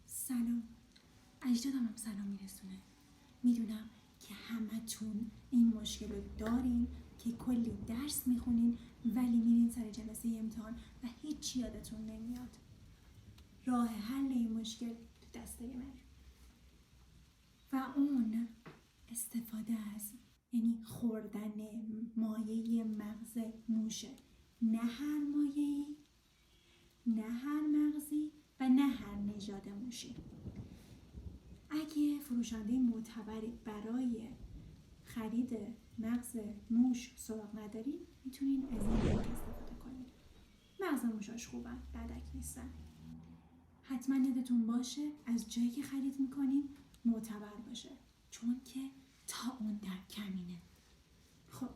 سلام. اجدادم هم سلام میرسونه. میدونم که همتون این مشکل رو دارین که کلی درس میخونین ولی میرین سر جلسه امتحان و هیچ یادتون نمیاد. راه حل این مشکل تو دسته من و اون استفاده از یعنی خوردن مایه مغز موشه. نه هر مایه‌ای، نه هر مغزی و نه هر نژاد موشی. اگه فروشنده معتبری برای خرید مغز موش سراغ ندارین میتونین از این لینک استفاده کنین. مغز موشاش خوبن، بدک نیستن. حتما یادتون باشه از جایی که خرید میکنین معتبر باشه، چون که تا اون در کمینه. خب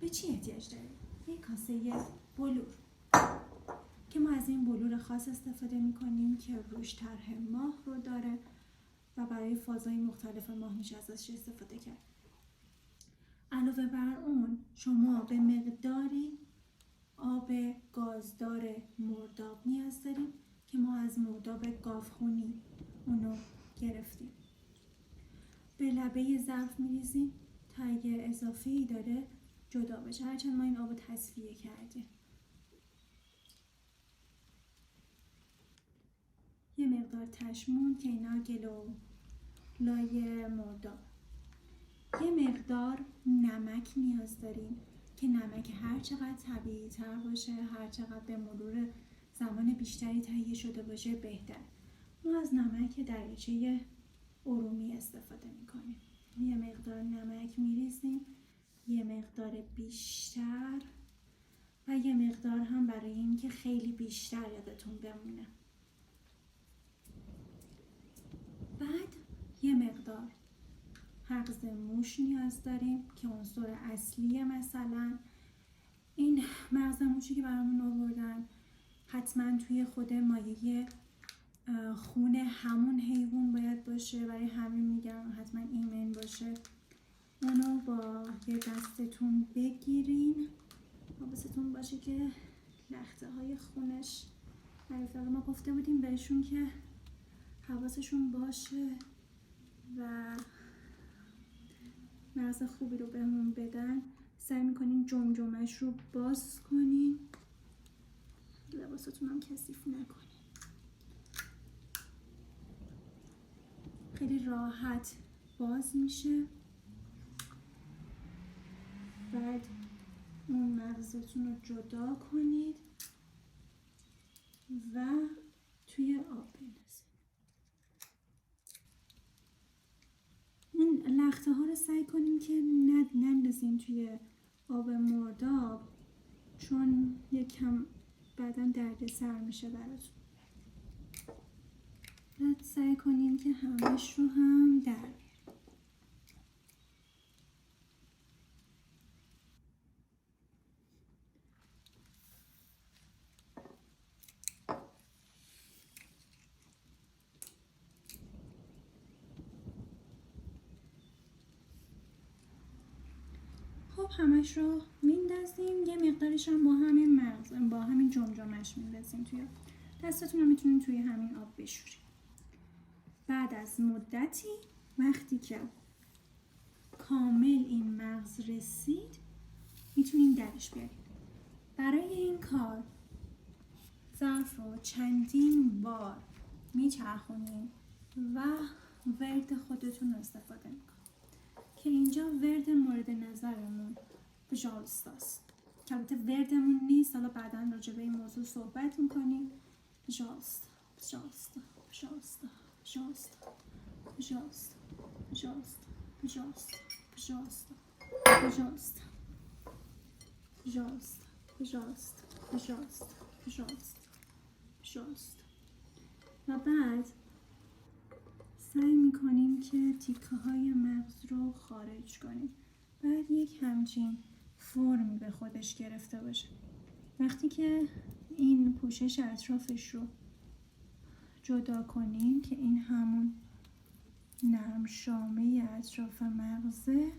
به چی احتیاج داریم؟ یک کاسه بلور که ما از این بلور خاص استفاده میکنیم که روش طرح ماه رو داره و برای فازهای مختلف ماه میشه ازش استفاده کرد. علاوه بر اون شما به مقداری آب گازدار مرداب نیاز داریم که ما از مرداب گاوخونی اونو گرفتیم. به لبه ظرف میریزیم تا اگه اضافه‌ای داره جدا بشه، هرچند ما این آب رو تصفیه کردیم. یه مقدار تشمون که اینا گلولای مرداب. یه مقدار نمک نیاز داریم که نمک هر چقدر طبیعی تر باشه، هر چقدر به مرور زمان بیشتری تهیه شده باشه بهتر. ما از نمک دریاچه ارومی استفاده میکنیم. یه مقدار نمک میریزیم، یه مقدار بیشتر و یه مقدار هم برای اینکه خیلی بیشتر یادتون بمونه. بعد یه مقدار مغز موش نیاز داریم که عنصر اصلیه. مثلا این مغز موشی که برامون آوردن حتما توی خود مایه خون همون حیوان باید باشه، برای همین میگم حتما ایمن باشه. اونو با یه دستتون بگیرین، حواستون باشه که لخته های خونش رفیقا ما گفته بودیم بهشون که حواسشون باشه و مغز خوبی رو بهمون بدن. سعی میکنین جمجمش رو باز کنین، لباساتون هم کثیف نکنین. خیلی راحت باز میشه. بعد اون مغزتون رو جدا کنید و توی آب بندازید. این لخته ها رو سعی کنین که نندازین توی آب مرداب، چون یکم بعداً دردسر میشه براتون. بعد سعی کنین که همش رو هم در بیارین. خب همش رو میندازیم، یه مقدارش هم با همین مغز با همین جمجمش میندازیم توی دستتون رو میتونین توی همین آب بشورید. بعد از مدتی وقتی که کامل این مغز رسید میتونین درش بیارید. برای این کار ظرف رو چندین بار میچرخونین و ورد خودتون رو استفاده میکنین که اینجا ورد مورد نظرمون بجالستاست که البته وردمون نیست، حالا بعدا راجع به این موضوع صحبت میکنیم. بجالست بجالست بجالست بجالست بجالست بجالست بجالست بجالست بجالست بجالست بجالست بجالست بجالست بجالست. و بعد سعی میکنیم که تیکه های مغز رو خارج کنیم. بعد یک همچین فرمی به خودش گرفته باشه. وقتی که این پوشش اطرافش رو جدا کنیم که این همون نرم شامه اطراف مغزه،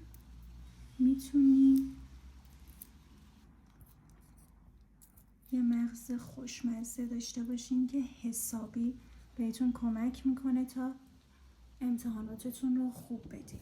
میتونیم یه مغز خوشمزه داشته باشین که حسابی بهتون کمک میکنه تا امتحاناتتون رو خوب بدین.